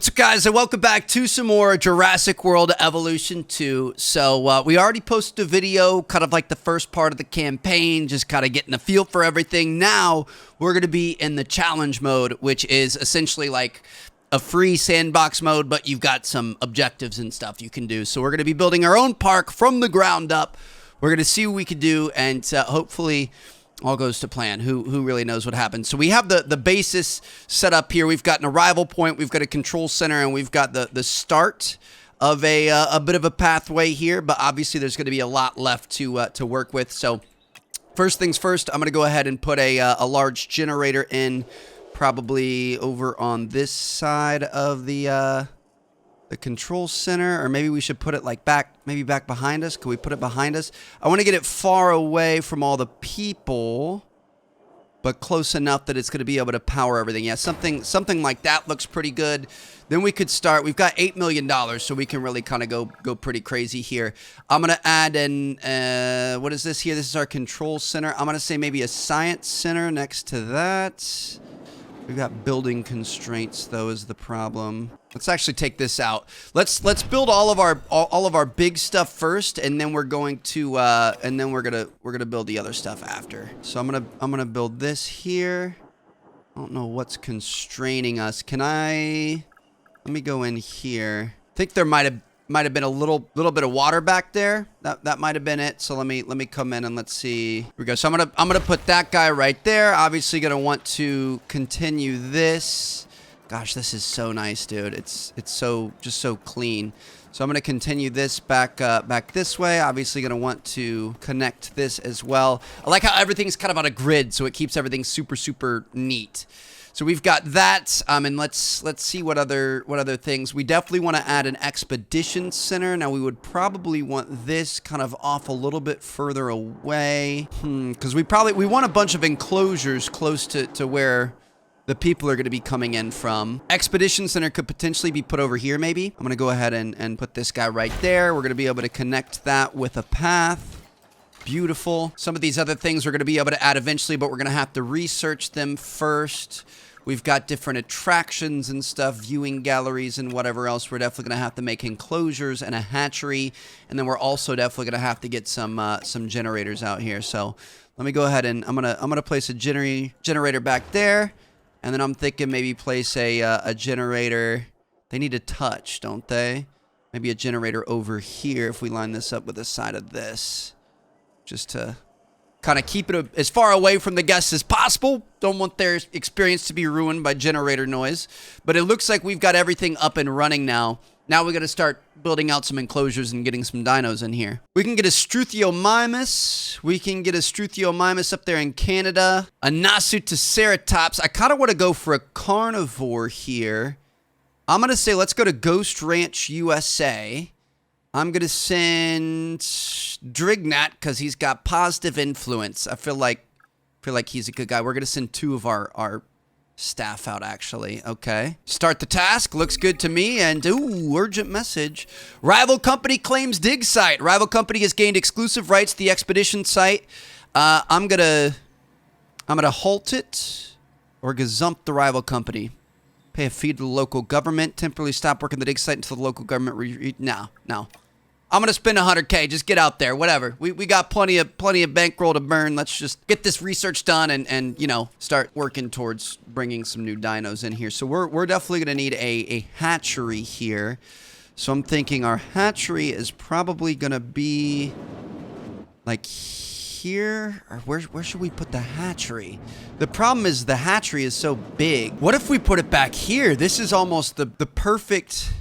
What's up, guys, and welcome back to some more Jurassic World Evolution 2. So we already posted a video, kind of like the first part of the campaign, just kind of getting a feel for everything. Now we're going to be in the challenge mode, which is essentially like a free sandbox mode, but you've got some objectives and stuff you can do. So we're going to be building our own park from the ground up. We're going to see what we can do, and hopefully all goes to plan. Who really knows what happens? So we have the basis set up here. We've got an arrival point, we've got a control center, and we've got the start of a bit of a pathway here. But obviously, there's going to be a lot left to work with. So first things first, I'm going to go ahead and put a large generator in, probably over on this side of the control center, or maybe we should put it like back behind us. Can we put it behind us? I want to get it far away from all the people, but close enough that it's going to be able to power everything. Yeah, something like that looks pretty good. Then we could start. We've got $8 million, so we can really kind of go pretty crazy here. I'm going to add in, what is this here? This is our control center. I'm going to say maybe a science center next to that. We've got building constraints, though, is the problem. Let's actually take this out. Let's build all of our big stuff first, and then we're going to build the other stuff after. So I'm gonna build this here. I don't know what's constraining us. Let me go in here. I think there might have been a little bit of water back there. That might have been it. So let me come in and let's see. Here we go. So I'm gonna put that guy right there. Obviously gonna want to continue this. Gosh, this is so nice, dude. It's just so clean. So I'm gonna continue this back this way. Obviously gonna want to connect this as well. I like how everything's kind of on a grid, so it keeps everything super neat. So we've got that, and let's see what other things. We definitely want to add an expedition center. Now we would probably want this kind of off a little bit further away, because we want a bunch of enclosures close to where the people are going to be coming in from. Expedition center could potentially be put over here, maybe. I'm going to go ahead and put this guy right there. We're going to be able to connect that with a path. Beautiful. Some of these other things we're going to be able to add eventually, but we're going to have to research them first. We've got different attractions and stuff, viewing galleries and whatever else. We're definitely going to have to make enclosures and a hatchery, and then we're also definitely going to have to get some generators out here. So let me go ahead and I'm gonna place a generator back there, and then I'm thinking maybe place a generator. They need a touch, don't they? Maybe a generator over here if we line this up with the side of this, just to kind of keep it as far away from the guests as possible. Don't want their experience to be ruined by generator noise. But it looks like we've got everything up and running now. Now we got to start building out some enclosures and getting some dinos in here. We can get a Struthiomimus. We can get a Struthiomimus up there in Canada. A Nasutoceratops. I kind of want to go for a carnivore here. I'm going to say let's go to Ghost Ranch, USA. I'm going to send Drignat because he's got positive influence. I feel like he's a good guy. We're going to send 2 of our staff out, actually. Okay. Start the task. Looks good to me. And, ooh, urgent message. Rival company claims dig site. Rival company has gained exclusive rights to the expedition site. I'm going to halt it or gazump the rival company. Pay a fee to the local government. Temporarily stop working the dig site until the local government No. I'm gonna spend $100K. Just get out there. Whatever. We got plenty of bankroll to burn. Let's just get this research done and you know, start working towards bringing some new dinos in here. So we're definitely gonna need a hatchery here. So I'm thinking our hatchery is probably gonna be like here, or where should we put the hatchery? The problem is the hatchery is so big. What if we put it back here? This is almost the perfect.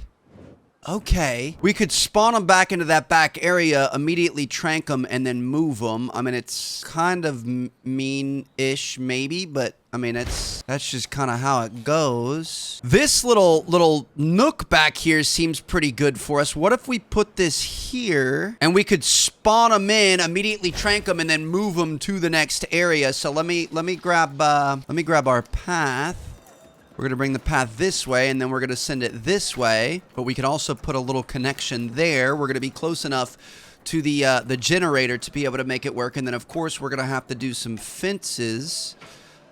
Okay, we could spawn them back into that back area, immediately trank them, and then move them. I mean, it's kind of mean-ish, maybe, but I mean, that's just kind of how it goes. This little nook back here seems pretty good for us. What if we put this here, and we could spawn them in, immediately trank them, and then move them to the next area? So let me grab our path. We're going to bring the path this way, and then we're going to send it this way. But we can also put a little connection there. We're going to be close enough to the generator to be able to make it work. And then, of course, we're going to have to do some fences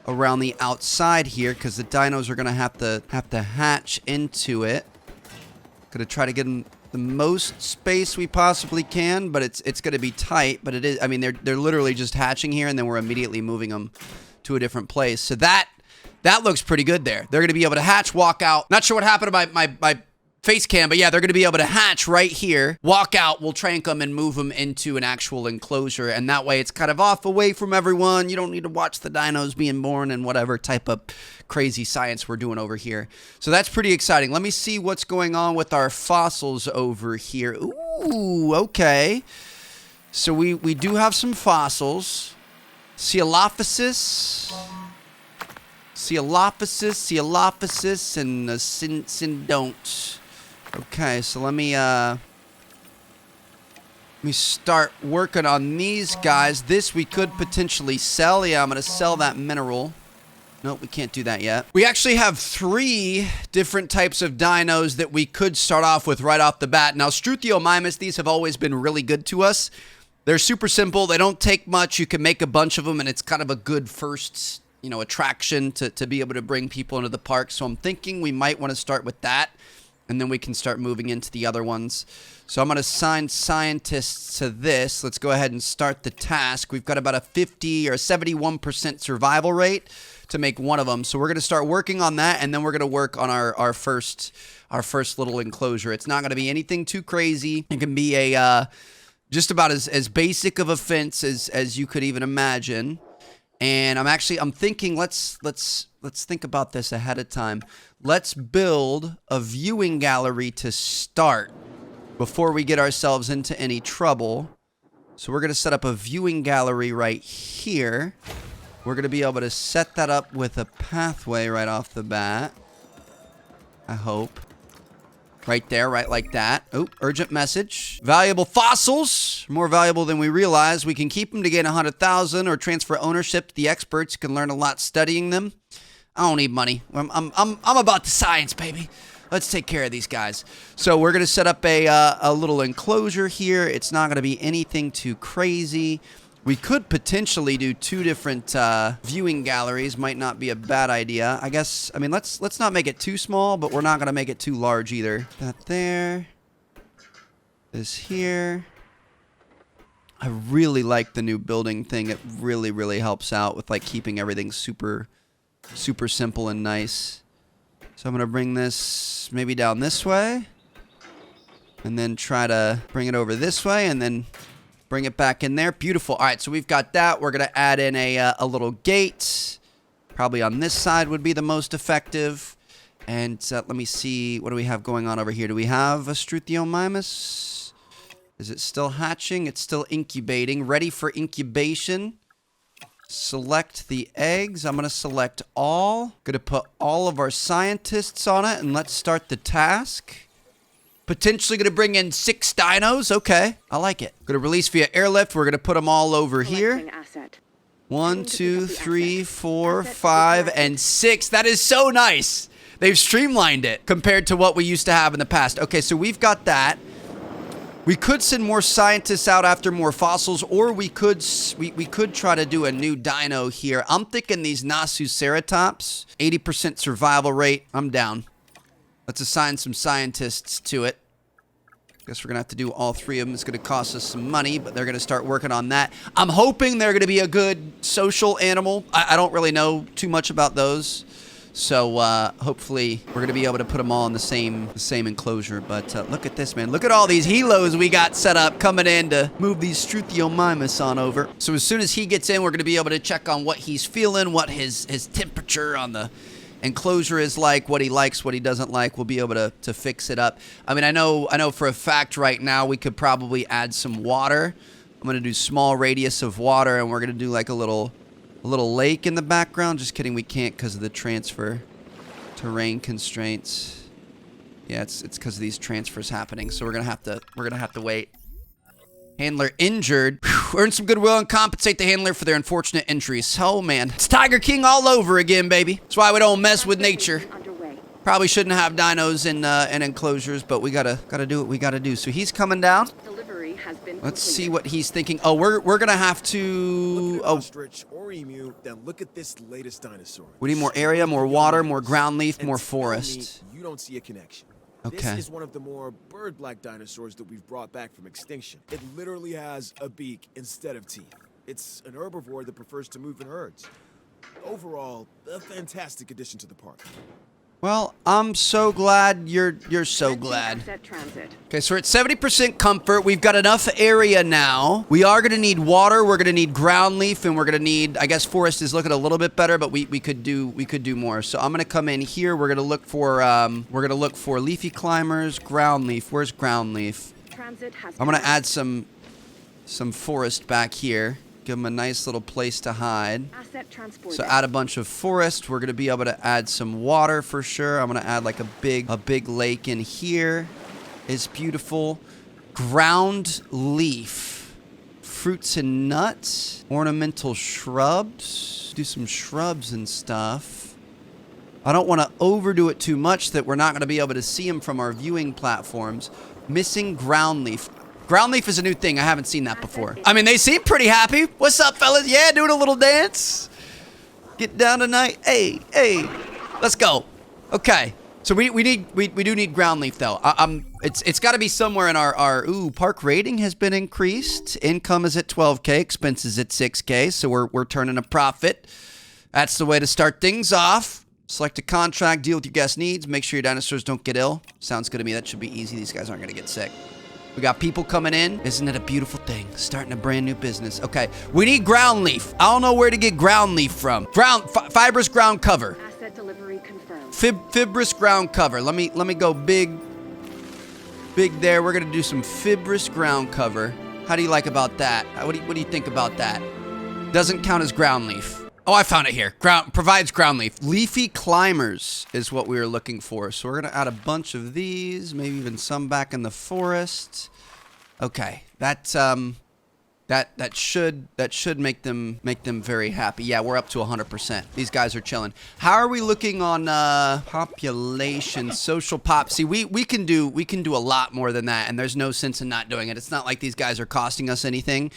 around the outside here because the dinos are gonna have to hatch into it. Gonna try to get them the most space we possibly can, but it's gonna be tight. But it is. I mean, they're literally just hatching here, and then we're immediately moving them to a different place. So that looks pretty good there. They're gonna be able to hatch, walk out. Not sure what happened to my face cam, but yeah, they're going to be able to hatch right here, walk out, we'll trank them and move them into an actual enclosure, and that way it's kind of off away from everyone. You don't need to watch the dinos being born and whatever type of crazy science we're doing over here. So that's pretty exciting. Let me see what's going on with our fossils over here. Ooh, okay. So we do have some fossils. Coelophysis, and Syndon't. Okay, so let me start working on these guys. This we could potentially sell. Yeah, I'm gonna sell that mineral. Nope, we can't do that yet. We actually have 3 different types of dinos that we could start off with right off the bat. Now, Struthiomimus, these have always been really good to us. They're super simple. They don't take much. You can make a bunch of them, and it's kind of a good first, you know, attraction to be able to bring people into the park. So I'm thinking we might want to start with that, and then we can start moving into the other ones. So I'm going to assign scientists to this. Let's go ahead and start the task. We've got about a 50 or 71% survival rate to make one of them. So we're going to start working on that, and then we're going to work on our first little enclosure. It's not going to be anything too crazy. It can be a just about as basic of a fence as you could even imagine. And I'm thinking let's think about this ahead of time. Let's build a viewing gallery to start before we get ourselves into any trouble. So we're going to set up a viewing gallery right here. We're going to be able to set that up with a pathway right off the bat. I hope. Right there, right like that. Oh, urgent message. Valuable fossils. More valuable than we realize. We can keep them to gain 100,000 or transfer ownership to the experts. You can learn a lot studying them. I don't need money. I'm about the science, baby. Let's take care of these guys. So we're going to set up a little enclosure here. It's not going to be anything too crazy. We could potentially do 2 different viewing galleries. Might not be a bad idea. I guess, I mean, let's not make it too small, but we're not going to make it too large either. That there. This here. I really like the new building thing. It really, really helps out with like keeping everything super simple and nice. So I'm going to bring this maybe down this way. And then try to bring it over this way and then bring it back in there. Beautiful. All right, so we've got that. We're going to add in a little gate. Probably on this side would be the most effective. And let me see. What do we have going on over here? Do we have a Struthiomimus? Is it still hatching? It's still incubating. Ready for incubation. Select the eggs. I'm going to select all. Going to put all of our scientists on it. And let's start the task. Potentially going to bring in 6 dinos. Okay, I like it. Going to release via airlift. We're going to put them all over here. 1, 2, 3, 4, 5, and 6. That is so nice. They've streamlined it compared to what we used to have in the past. Okay, so we've got that. We could send more scientists out after more fossils, or we could try to do a new dino here. I'm thinking these Nasuceratops, 80% survival rate. I'm down. Let's assign some scientists to it. Guess we're going to have to do all 3 of them. It's going to cost us some money, but they're going to start working on that. I'm hoping they're going to be a good social animal. I don't really know too much about those. So hopefully we're going to be able to put them all in the same enclosure. But look at this, man. Look at all these helos we got set up coming in to move these Struthiomimus on over. So as soon as he gets in, we're going to be able to check on what he's feeling, what his temperature on the enclosure is like, what he likes, what he doesn't like. We'll be able to fix it up. I mean, I know for a fact right now we could probably add some water. I'm going to do small radius of water, and we're going to do like a little lake in the background. Just kidding, we can't because of the transfer terrain constraints. Yeah, it's because of these transfers happening. So we're gonna have to wait. Handler injured. Whew, earn some goodwill and compensate the handler for their unfortunate injuries. Oh man, it's Tiger King all over again, baby. That's why we don't mess with nature. Probably shouldn't have dinos in enclosures, but we gotta do what we gotta do. So he's coming down. Let's see what he's thinking. Oh, we're gonna have to. Oh, ostrich or emu. Then look at this latest dinosaur. We need more area, more water, more ground leaf, more forest. You don't see a connection. Okay. This is one of the more bird-like dinosaurs that we've brought back from extinction. It literally has a beak instead of teeth. It's an herbivore that prefers to move in herds. Overall, a fantastic addition to the park. Well, I'm so glad you're so glad. Okay, so we're at 70% comfort. We've got enough area now. We are going to need water. We're going to need ground leaf, and we're going to need, I guess forest is looking a little bit better, but we could do more. So I'm going to come in here. We're going to look for leafy climbers, ground leaf. Where's ground leaf? I'm going to add some forest back here. Give them a nice little place to hide. So add a bunch of forest. We're going to be able to add some water for sure. I'm going to add like a big lake in here. It's beautiful. Ground leaf. Fruits and nuts. Ornamental shrubs. Do some shrubs and stuff. I don't want to overdo it too much that we're not going to be able to see them from our viewing platforms. Missing ground leaf. Ground leaf is a new thing. I haven't seen that before. I mean, they seem pretty happy. What's up, fellas? Yeah, doing a little dance. Get down tonight. Hey, let's go. Okay. So we do need ground leaf though. It's got to be somewhere in our park rating has been increased. Income is at 12K, expenses at 6K. So we're turning a profit. That's the way to start things off. Select a contract, deal with your guest needs, make sure your dinosaurs don't get ill. Sounds good to me. That should be easy. These guys aren't going to get sick. We got people coming in. Isn't it a beautiful thing? Starting a brand new business. Okay, we need ground leaf. I don't know where to get ground leaf from. Fibrous ground cover. Asset delivery confirmed. Fibrous ground cover. Let me go big there. We're gonna do some fibrous ground cover. How do you like about that? What do you think about that? Doesn't count as ground leaf. Oh, I found it here. Provides ground leaf. Leafy climbers is what we were looking for. So we're going to add a bunch of these, maybe even some back in the forest. Okay. That should make them very happy. Yeah, we're up to 100%. These guys are chilling. How are we looking on population, social pop? See, we can do a lot more than that, and there's no sense in not doing it. It's not like these guys are costing us anything.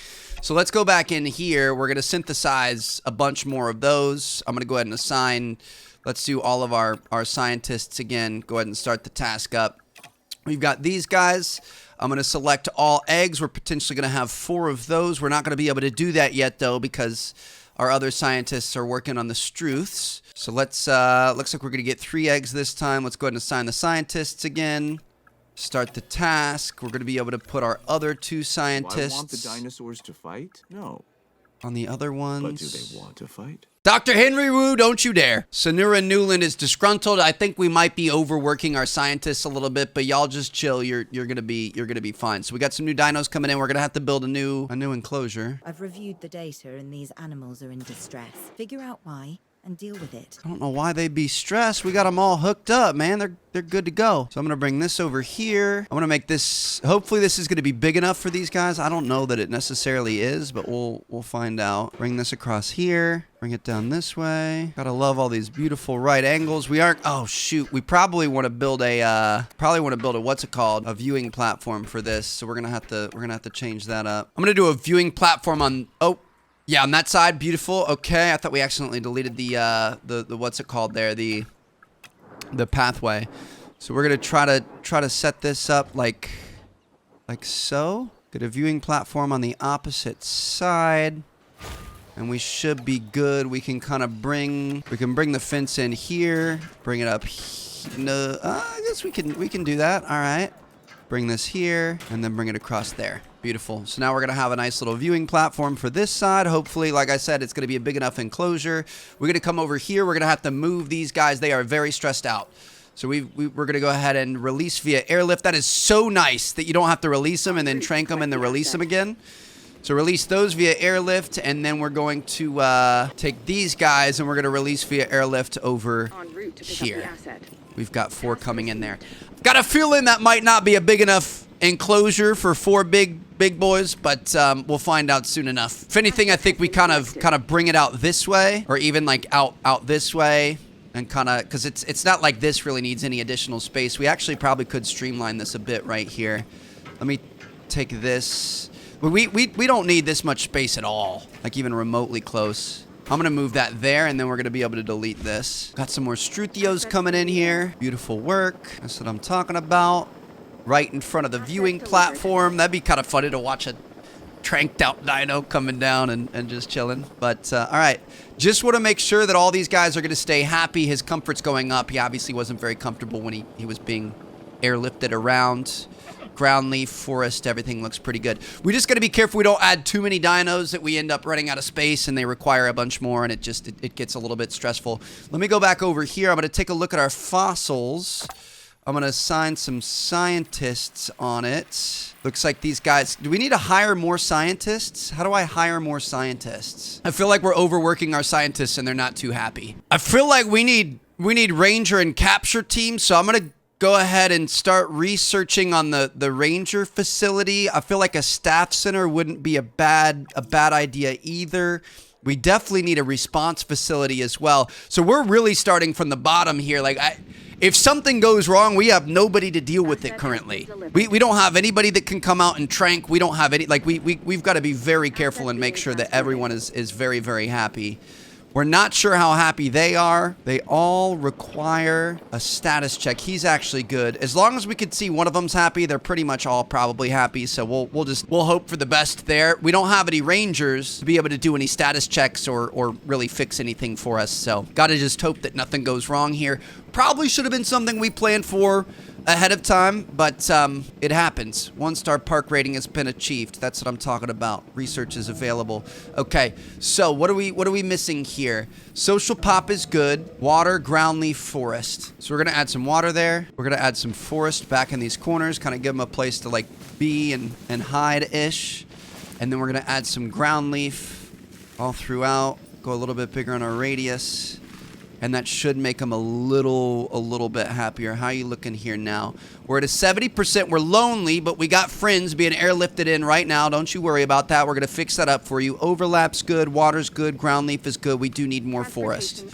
So let's go back in here. We're going to synthesize a bunch more of those. I'm going to go ahead and assign. Let's do all of our scientists again. Go ahead and start the task up. We've got these guys. I'm going to select all eggs. We're potentially going to have 4 of those. We're not going to be able to do that yet, though, because our other scientists are working on the struths. So let's, looks like we're going to get 3 eggs this time. Let's go ahead and assign the scientists again. Start the task. We're going to be able to put our other 2 scientists. Do I want the dinosaurs to fight? No. On the other ones. But do they want to fight? Dr. Henry Wu, don't you dare. Sonura Newland is disgruntled. I think we might be overworking our scientists a little bit, but y'all just chill. You're gonna be fine. So we got some new dinos coming in. We're gonna have to build a new enclosure. I've reviewed the data and these animals are in distress. Figure out why and deal with it. I don't know why they'd be stressed. We got them all hooked up, man. They're good to go. So I'm gonna bring this over here. I'm gonna make this, hopefully this is gonna be big enough for these guys. I don't know that it necessarily is, but we'll find out. Bring this across here. Bring it down this way. Gotta love all these beautiful right angles. We aren't, oh shoot. We probably want to build a, what's it called? A viewing platform for this. So we're gonna have to change that up. I'm gonna do a viewing platform on, yeah, on that side. Beautiful. Okay, I thought we accidentally deleted the what's it called there? The pathway. So we're gonna try to set this up like so. Get a viewing platform on the opposite side. And we should be good. We can kind of bring the fence in here, bring it up. No, I guess we can do that. All right. Bring this here and then bring it across there. Beautiful. So now we're going to have a nice little viewing platform for this side. Hopefully, like I said, it's going to be a big enough enclosure. We're going to come over here. We're going to have to move these guys. They are very stressed out. So we're going to go ahead and release via airlift. That is so nice that you don't have to release them and then trank them and then release them again. So release those via airlift, and then we're going to take these guys, and we're going to release via airlift over here. We've got 4 coming in there. Got a feeling that might not be a big enough enclosure for 4 big boys, but we'll find out soon enough. If anything, I think we kind of bring it out this way, or even like out this way, and kind of, because it's not like this really needs any additional space. We actually probably could streamline this a bit right here. Let me take this. We don't need this much space at all, like even remotely close. I'm gonna move that there, and then we're gonna be able to delete this. Got some more Struthios coming in here. Beautiful work. That's what I'm talking about. Right in front of the viewing platform. That'd be kind of funny to watch a tranked out dino coming down and just chilling. But all right, just want to make sure that all these guys are going to stay happy. His comfort's going up. He obviously wasn't very comfortable when he was being airlifted around. Ground leaf, forest, everything looks pretty good. We just got to be careful we don't add too many dinos that we end up running out of space and they require a bunch more, and it gets a little bit stressful. Let me go back over here. I'm going to take a look at our fossils. I'm going to assign some scientists on it. Looks like these guys... Do we need to hire more scientists? How do I hire more scientists? I feel like we're overworking our scientists and they're not too happy. I feel like we need ranger and capture teams, so I'm going to go ahead and start researching on the ranger facility. I feel like a staff center wouldn't be a bad idea either. We definitely need a response facility as well. So we're really starting from the bottom here. Like, if something goes wrong, we have nobody to deal with it currently. We don't have anybody that can come out and trank. We don't have any, like, we've got to be very careful and make sure that everyone is very, very happy. We're not sure how happy they are. They all require a status check. He's actually good. As long as we could see one of them's happy, they're pretty much all probably happy. So we'll hope for the best there. We don't have any rangers to be able to do any status checks or really fix anything for us. So gotta just hope that nothing goes wrong here. Probably should have been something we planned for ahead of time, but it happens. 1-star park rating has been achieved. That's what I'm talking about. Research is available. Okay, so what are we missing here? Social pop is good. Water, ground leaf, forest. So we're gonna add some water there. We're gonna add some forest back in these corners, kind of give them a place to like be and hide-ish. And then we're gonna add some ground leaf all throughout. Go a little bit bigger on our radius. And that should make them a little bit happier. How are you looking here now? We're at a 70%. We're lonely, but we got friends being airlifted in right now. Don't you worry about that. We're going to fix that up for you. Overlap's good. Water's good. Ground leaf is good. We do need more forest.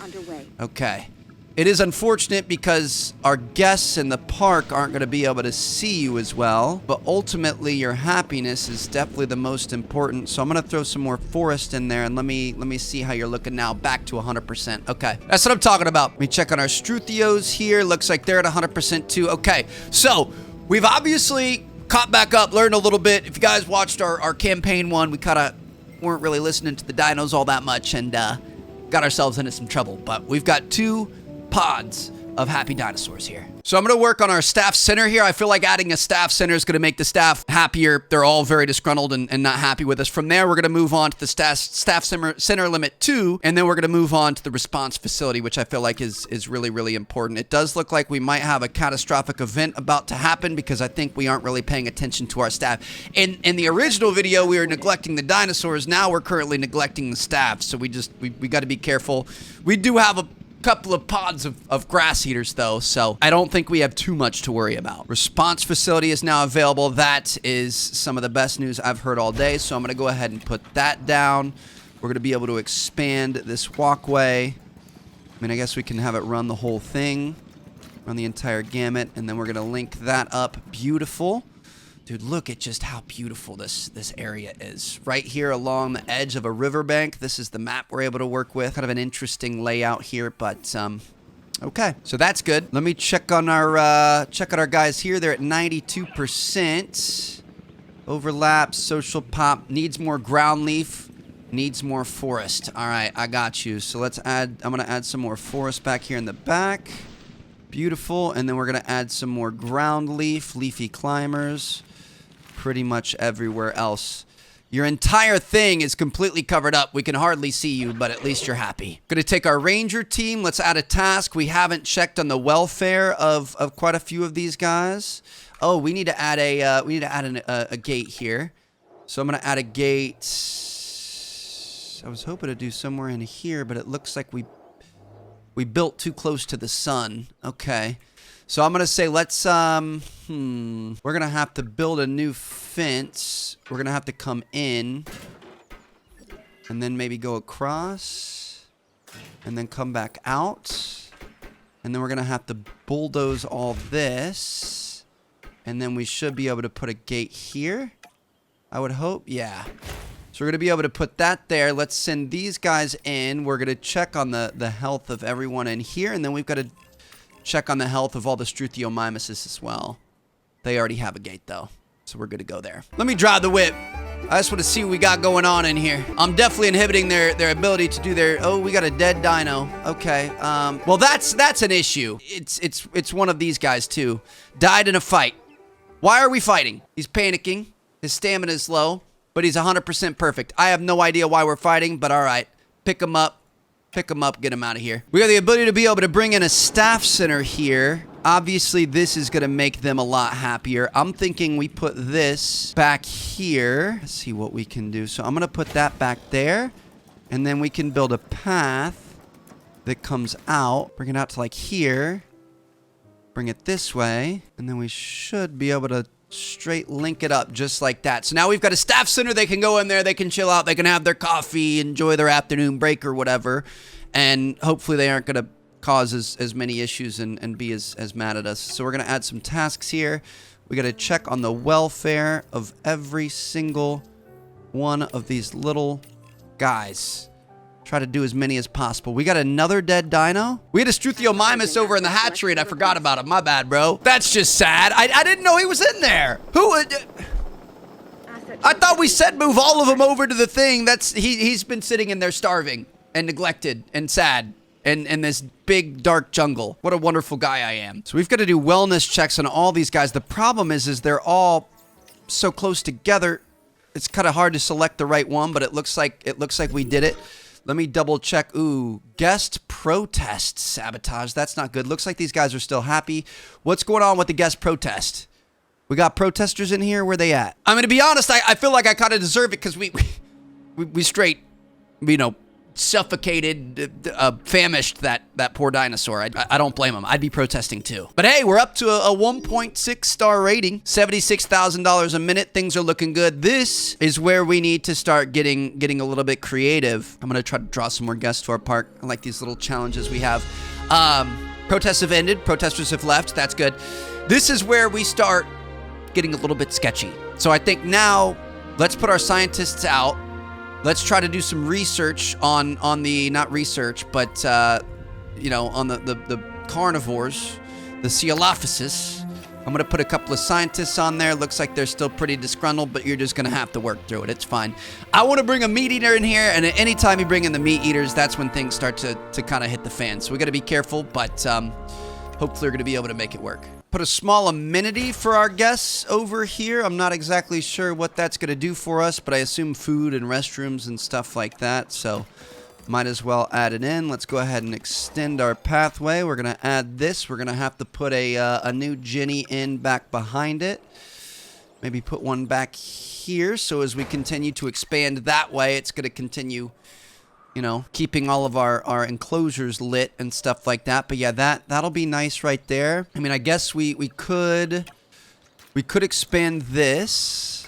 Okay. It is unfortunate because our guests in the park aren't going to be able to see you as well. But ultimately, your happiness is definitely the most important. So I'm going to throw some more forest in there. And let me see how you're looking now. Back to 100%. Okay. That's what I'm talking about. Let me check on our Struthios here. Looks like they're at 100% too. Okay. So we've obviously caught back up, learned a little bit. If you guys watched our campaign one, we kind of weren't really listening to the dinos all that much and got ourselves into some trouble. But we've got 2 pods of happy dinosaurs here. So I'm going to work on our staff center here. I feel like adding a staff center is going to make the staff happier. They're all very disgruntled and not happy with us. From there, we're going to move on to the staff center limit 2, and then we're going to move on to the response facility, which I feel like is really, really important. It does look like we might have a catastrophic event about to happen because I think we aren't really paying attention to our staff. In the original video, we were neglecting the dinosaurs. Now we're currently neglecting the staff, so we got to be careful. We do have a couple of pods of grass eaters though, so I don't think we have too much to worry about. Response facility is now available. That is some of the best news I've heard all day, so I'm going to go ahead and put that down. We're going to be able to expand this walkway. I mean, I guess we can have it run the whole thing, run the entire gamut, and then we're going to link that up. Beautiful. Dude, look at just how beautiful this area is. Right here along the edge of a riverbank. This is the map we're able to work with. Kind of an interesting layout here, but okay. So that's good. Let me check on our guys here. They're at 92%. Overlap, social pop, needs more ground leaf, needs more forest. All right, I got you. So let's add, I'm gonna add some more forest back here in the back. Beautiful. And then we're gonna add some more ground leaf, leafy climbers. Pretty much everywhere else. Your entire thing is completely covered up. We can hardly see you, but at least you're happy. Gonna take our ranger team. Let's add a task. We haven't checked on the welfare of quite a few of these guys. Oh, we need to add a gate here. So I'm gonna add a gate. I was hoping to do somewhere in here, but it looks like we built too close to the sun. Okay. So I'm going to say let's, we're going to have to build a new fence. We're going to have to come in and then maybe go across and then come back out. And then we're going to have to bulldoze all this. And then we should be able to put a gate here. I would hope. Yeah. So we're going to be able to put that there. Let's send these guys in. We're going to check on the health of everyone in here. And then we've got to check on the health of all the Struthiomimuses as well. They already have a gate, though. So we're good to go there. Let me drive the whip. I just want to see what we got going on in here. I'm definitely inhibiting their ability to do their... Oh, we got a dead dino. Okay. Well, that's an issue. It's one of these guys, too. Died in a fight. Why are we fighting? He's panicking. His stamina is low. But he's 100% perfect. I have no idea why we're fighting, but all right. Pick him up. Pick him up. Get him out of here. We have the ability to be able to bring in a staff center here. Obviously, this is going to make them a lot happier. I'm thinking we put this back here. Let's see what we can do. So I'm going to put that back there. And then we can build a path that comes out. Bring it out to like here. Bring it this way. And then we should be able to straight link it up just like that. So now we've got a staff center. They can go in there. They can chill out. They can have their coffee, enjoy their afternoon break or whatever. And hopefully they aren't going to cause as many issues and be as mad at us. So we're going to add some tasks here. We got to check on the welfare of every single one of these little guys. Try to do as many as possible. We got another dead dino. We had a Struthiomimus over in the hatchery and I forgot about him. My bad, bro. That's just sad. I didn't know he was in there. Who would... I thought we said move all of them over to the thing. He's been sitting in there starving and neglected and sad in this big dark jungle. What a wonderful guy I am. So we've got to do wellness checks on all these guys. The problem is they're all so close together. It's kind of hard to select the right one, but it looks like we did it. Let me double check. Ooh, guest protest sabotage. That's not good. Looks like these guys are still happy. What's going on with the guest protest? We got protesters in here. Where they at? I'm going to be honest. I feel like I kind of deserve it because we straight, suffocated, famished that poor dinosaur. I don't blame him. I'd be protesting too. But hey, we're up to a 1.6 star rating, $76,000 a minute. Things are looking good. This is where we need to start getting a little bit creative. I'm gonna try to draw some more guests to our park. I like these little challenges we have. Protests have ended. Protesters have left. That's good. This is where we start getting a little bit sketchy. So I think now let's put our scientists out. Let's try to do some research on the, not research, but, on the carnivores, the Coelophysis. I'm going to put a couple of scientists on there. Looks like they're still pretty disgruntled, but you're just going to have to work through it. It's fine. I want to bring a meat eater in here, and at any time you bring in the meat eaters, that's when things start to kind of hit the fan. So we got to be careful, but hopefully we're going to be able to make it work. Put a small amenity for our guests over here. I'm not exactly sure what that's going to do for us, but I assume food and restrooms and stuff like that. So might as well add it in. Let's go ahead and extend our pathway. We're going to add this. We're going to have to put a new Jenny in back behind it. Maybe put one back here. So as we continue to expand that way, it's going to continue, keeping all of our enclosures lit and stuff like that. But yeah, that'll be nice right there. I mean, I guess we could expand this.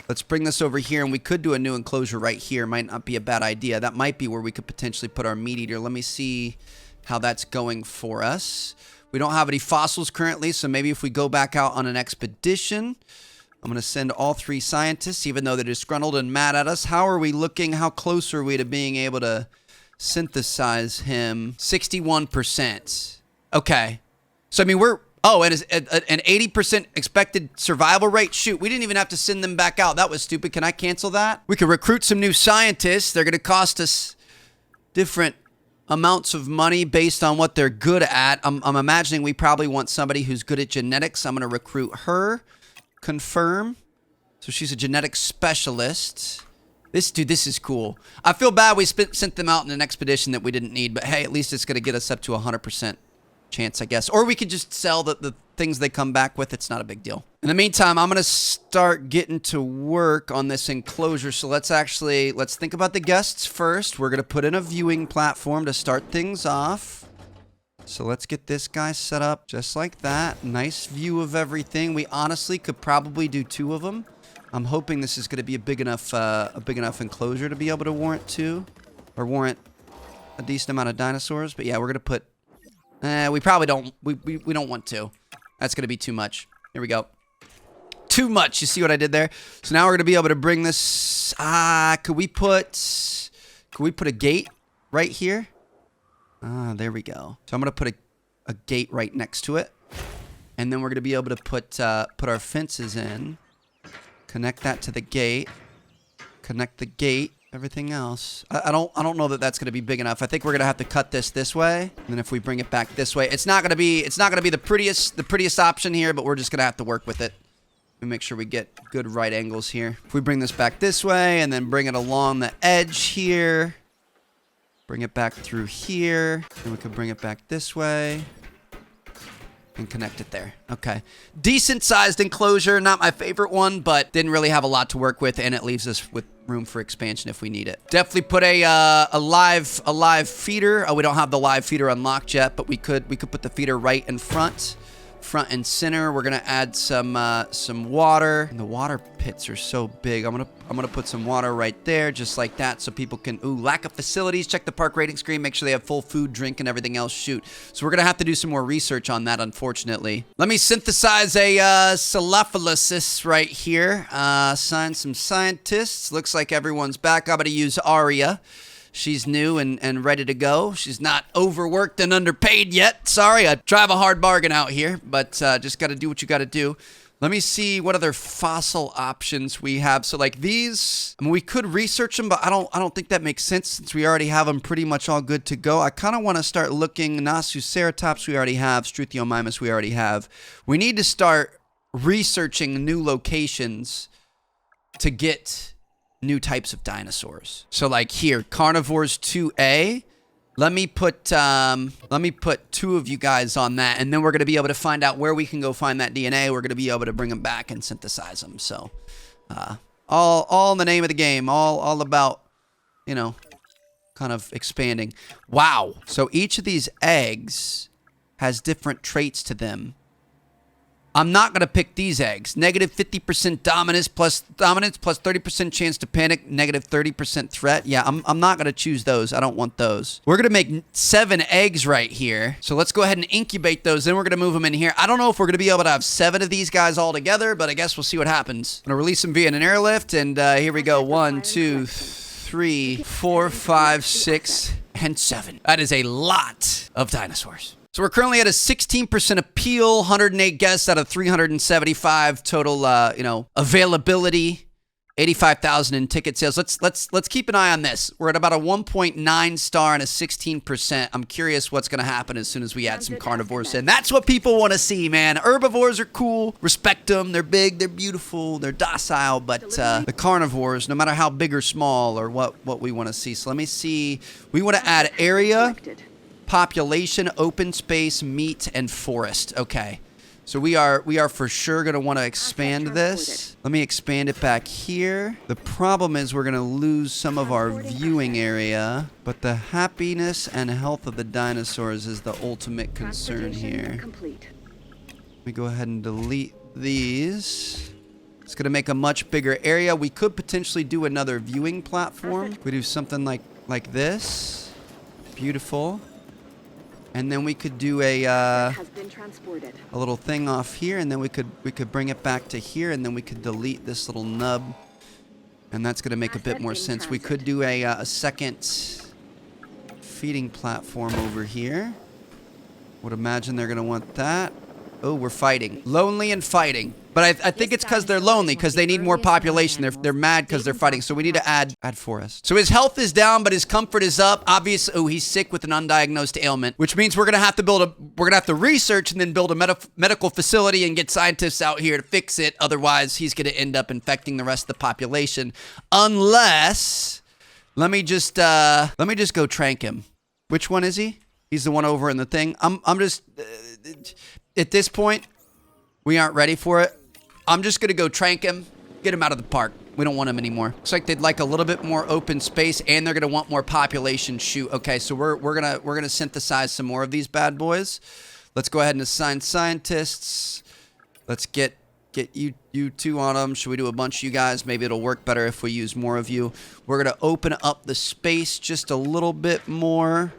Let's bring this over here, and we could do a new enclosure right here. Might not be a bad idea. That might be where we could potentially put our meat eater. Let me see how that's going for us. We don't have any fossils currently, so maybe if we go back out on an expedition, I'm going to send all 3 scientists, even though they're disgruntled and mad at us. How are we looking? How close are we to being able to synthesize him? 61%. Okay. So, I mean, and an 80% expected survival rate. Shoot, we didn't even have to send them back out. That was stupid. Can I cancel that? We could recruit some new scientists. They're going to cost us different amounts of money based on what they're good at. I'm imagining we probably want somebody who's good at genetics. I'm going to recruit her. Confirm. So she's a genetic specialist. This is cool. I feel bad we sent them out in an expedition that we didn't need, but hey, at least it's going to get us up to 100% chance, I guess. Or we could just sell the things they come back with. It's not a big deal. In the meantime, I'm going to start getting to work on this enclosure. So let's think about the guests first. We're going to put in a viewing platform to start things off. So let's get this guy set up just like that. Nice view of everything. We honestly could probably do 2 of them. I'm hoping this is going to be a big enough enclosure to be able to warrant 2, or warrant a decent amount of dinosaurs. But yeah, we're going to put. We probably don't. We don't want 2. That's going to be too much. Here we go. too much. You see what I did there? So now we're gonna be able to bring this. Could we put a gate right here? There we go. So I'm gonna put a gate right next to it, and then we're gonna be able to put our fences in. Connect that to the gate. Connect the gate. Everything else, I don't know that that's gonna be big enough. I think we're gonna have to cut this way, and then if we bring it back this way, it's not gonna be the prettiest option here, but we're just gonna have to work with it. Let me make sure we get good right angles here. If we bring this back this way, and then bring it along the edge here, bring it back through here, and we could bring it back this way. And connect it there. Okay. Decent sized enclosure. Not my favorite one, but didn't really have a lot to work with, and it leaves us with room for expansion if we need it. Definitely put a live feeder. We don't have the live feeder unlocked yet, but we could put the feeder right in front and center. We're gonna add some water. And the water pits are so big. I'm gonna put some water right there, just like that, so people can. Ooh, lack of facilities. Check the park rating screen. Make sure they have full food, drink, and everything else. Shoot. So we're gonna have to do some more research on that, unfortunately. Let me synthesize a cephalosis right here. Assign some scientists. Looks like everyone's back. I'm gonna use Aria. She's new and ready to go. She's not overworked and underpaid yet. Sorry, I drive a hard bargain out here, but just got to do what you got to do. Let me see what other fossil options we have. So like these, I mean, we could research them, but I don't think that makes sense since we already have them pretty much all good to go. I kind of want to start looking. Nasuceratops we already have. Struthiomimus we already have. We need to start researching new locations to get new types of dinosaurs. So like here, carnivores 2A. Let me put 2 of you guys on that, and then we're gonna be able to find out where we can go find that DNA. We're gonna be able to bring them back and synthesize them. So, all in the name of the game. All about, you know, kind of expanding. Wow. So each of these eggs has different traits to them. I'm not going to pick these eggs. Negative 50% dominance plus 30% chance to panic, negative 30% threat. Yeah, I'm not going to choose those. I don't want those. We're going to make 7 eggs right here. So let's go ahead and incubate those. Then we're going to move them in here. I don't know if we're going to be able to have 7 of these guys all together, but I guess we'll see what happens. I'm going to release them via an airlift, and here we go. 1, 2, 3, 4, 5, 6, and 7. That is a lot of dinosaurs. So we're currently at a 16% appeal, 108 guests out of 375 total, availability, 85,000 in ticket sales. Let's keep an eye on this. We're at about a 1.9 star and a 16%. I'm curious what's going to happen as soon as we add some carnivores in. That's what people want to see, man. Herbivores are cool. Respect them. They're big. They're beautiful. They're docile. But the carnivores, no matter how big or small, are what we want to see. So let me see. We want to add area, population, open space, meat, and forest. Okay. So we are for sure going to want to expand this. Let me expand it back here. The problem is we're going to lose some of our viewing area, but the happiness and health of the dinosaurs is the ultimate concern here. Let me go ahead and delete these. It's going to make a much bigger area. We could potentially do another viewing platform. We do something like this. Beautiful. And then we could do a little thing off here, and then we could bring it back to here, and then we could delete this little nub, and that's going to make a bit more sense. We could do a second feeding platform over here. Would imagine they're going to want that. Oh, we're fighting. Lonely and fighting. But I think it's because they're lonely, because they need more population. They're mad because they're fighting. So we need to add forest. So his health is down, but his comfort is up. Obviously, oh, he's sick with an undiagnosed ailment, which means we're gonna have to research and then build a medical facility and get scientists out here to fix it. Otherwise, he's gonna end up infecting the rest of the population. Unless, let me just go trank him. Which one is he? He's the one over in the thing. I'm just at this point, we aren't ready for it. I'm just going to go trank him, get him out of the park. We don't want him anymore. Looks like they'd like a little bit more open space, and they're going to want more population. Shoot. Okay, so we're going to synthesize some more of these bad boys. Let's go ahead and assign scientists. Let's get you 2 on them. Should we do a bunch of you guys? Maybe it'll work better if we use more of you. We're going to open up the space just a little bit more.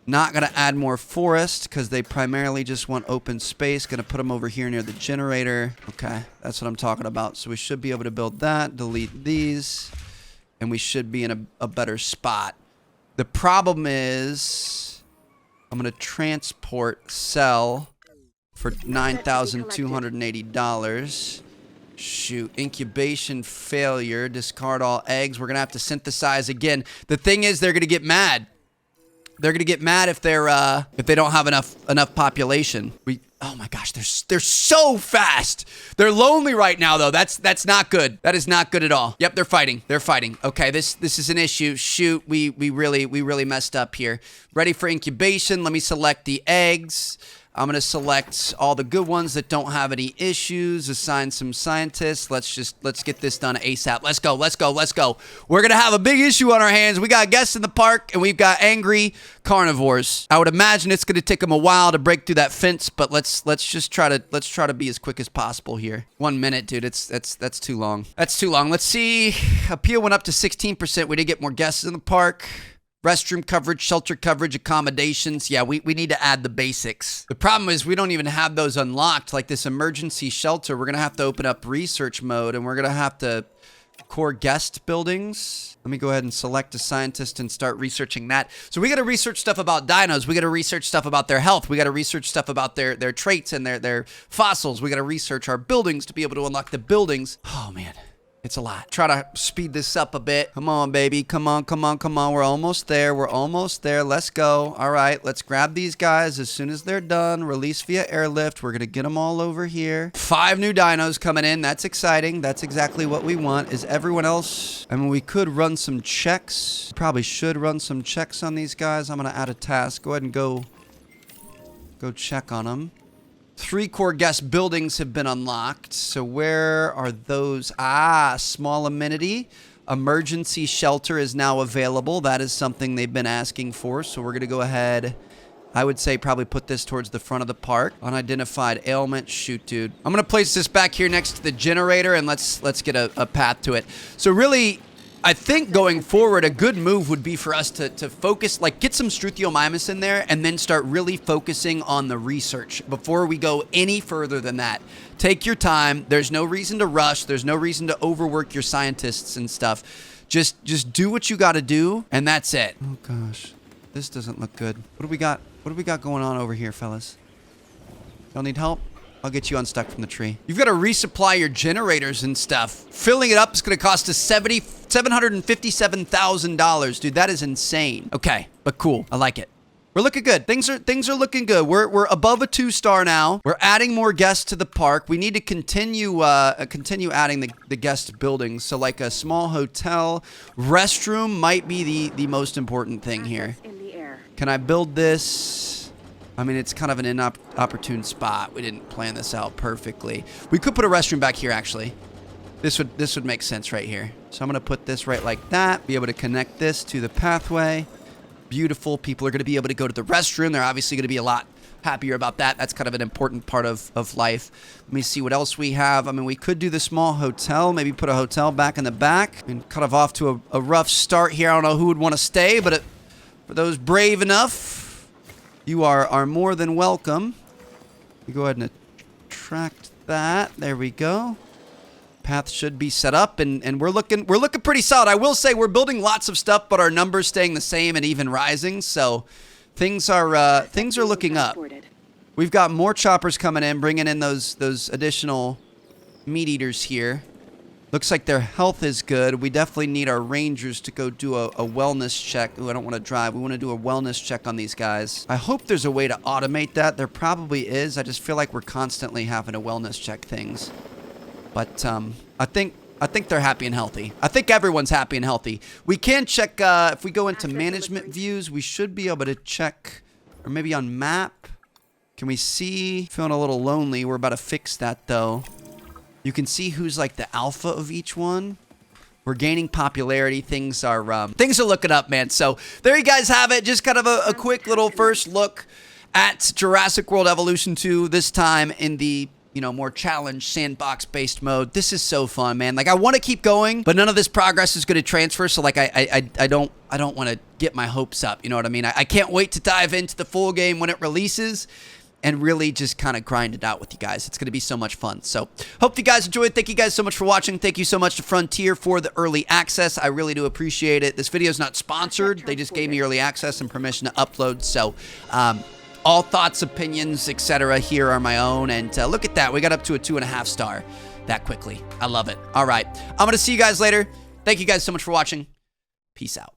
Not going to add more forest because they primarily just want open space. Going to put them over here near the generator. Okay, that's what I'm talking about. So we should be able to build that, delete these, and we should be in a better spot. The problem is I'm going to transport sell for $9,280. Shoot, incubation failure, discard all eggs. We're going to have to synthesize again. The thing is, they're going to get mad. They're going to get mad if they don't have enough population. Oh my gosh, they're so fast. They're lonely right now though. That's not good. That is not good at all. Yep, they're fighting. They're fighting. Okay, this is an issue. Shoot, we really messed up here. Ready for incubation. Let me select the eggs. I'm going to select all the good ones that don't have any issues, assign some scientists. Let's get this done ASAP. Let's go. We're going to have a big issue on our hands. We got guests in the park and we've got angry carnivores. I would imagine it's going to take them a while to break through that fence, but let's try to be as quick as possible here. 1 minute, dude. That's too long. That's too long. Let's see. Appeal went up to 16%. We did get more guests in the park. Restroom coverage, shelter coverage, accommodations. Yeah, we need to add the basics. The problem is we don't even have those unlocked. Like this emergency shelter, we're going to have to open up research mode and we're going to have to core guest buildings. Let me go ahead and select a scientist and start researching that. So we got to research stuff about dinos. We got to research stuff about their health. We got to research stuff about their traits and their fossils. We got to research our buildings to be able to unlock the buildings. Oh, man. It's a lot. Try to speed this up a bit. Come on, baby. Come on. We're almost there. Let's go. All right, let's grab these guys as soon as they're done. Release via airlift. We're going to get them all over here. 5 new dinos coming in. That's exciting. That's exactly what we want. Is everyone else? I mean, we could run some checks. Probably should run some checks on these guys. I'm going to add a task. Go ahead and go check on them. 3 core guest buildings have been unlocked. So where are those? Small amenity. Emergency shelter is now available. That is something they've been asking for. So we're going to go ahead. I would say probably put this towards the front of the park. Unidentified ailment. Shoot, dude. I'm going to place this back here next to the generator and let's get a path to it. So really, I think going forward, a good move would be for us to focus, like get some struthiomimus in there and then start really focusing on the research before we go any further than that. Take your time. There's no reason to rush. There's no reason to overwork your scientists and stuff. Just do what you got to do, and that's it. Oh, gosh. This doesn't look good. What do we got? What do we got going on over here, fellas? Y'all need help? I'll get you unstuck from the tree. You've got to resupply your generators and stuff. Filling it up is going to cost us $757,000. Dude, that is insane. Okay, but cool. I like it. We're looking good. Things are looking good. We're above a 2-star now. We're adding more guests to the park. We need to continue adding the guest buildings. So like a small hotel, restroom might be the most important thing here. Can I build this? I mean, it's kind of an inopportune spot. We didn't plan this out perfectly. We could put a restroom back here, actually. This would make sense right here. So I'm going to put this right like that. Be able to connect this to the pathway. Beautiful. People are going to be able to go to the restroom. They're obviously going to be a lot happier about that. That's kind of an important part of life. Let me see what else we have. I mean, we could do the small hotel. Maybe put a hotel back in the back. And kind of off to a rough start here. I don't know who would want to stay, but for those brave enough, you are more than welcome. You go ahead and attract that. There we go. Path should be set up, and we're looking pretty solid. I will say we're building lots of stuff, but our numbers staying the same and even rising. So things are looking up. We've got more choppers coming in, bringing in those additional meat eaters here. Looks like their health is good. We definitely need our rangers to go do a wellness check. Ooh, I don't want to drive. We want to do a wellness check on these guys. I hope there's a way to automate that. There probably is. I just feel like we're constantly having to wellness check things. But I think they're happy and healthy. I think everyone's happy and healthy. We can check, if we go into management views, we should be able to check, or maybe on map. Can we see? Feeling a little lonely. We're about to fix that, though. You can see who's like the alpha of each one. We're gaining popularity. Things are looking up, man. So there you guys have it. Just kind of a quick little first look at Jurassic World Evolution 2, this time in the you know, more challenge, sandbox-based mode. This is so fun, man. Like, I want to keep going, but none of this progress is going to transfer, so, like, I don't want to get my hopes up, you know what I mean? I can't wait to dive into the full game when it releases and really just kind of grind it out with you guys. It's going to be so much fun. So, hope you guys enjoyed. Thank you guys so much for watching. Thank you so much to Frontier for the early access. I really do appreciate it. This video is not sponsored. They just gave me early access and permission to upload. So, all thoughts, opinions, etc. here are my own. And look at that. We got up to a 2.5 star that quickly. I love it. All right. I'm going to see you guys later. Thank you guys so much for watching. Peace out.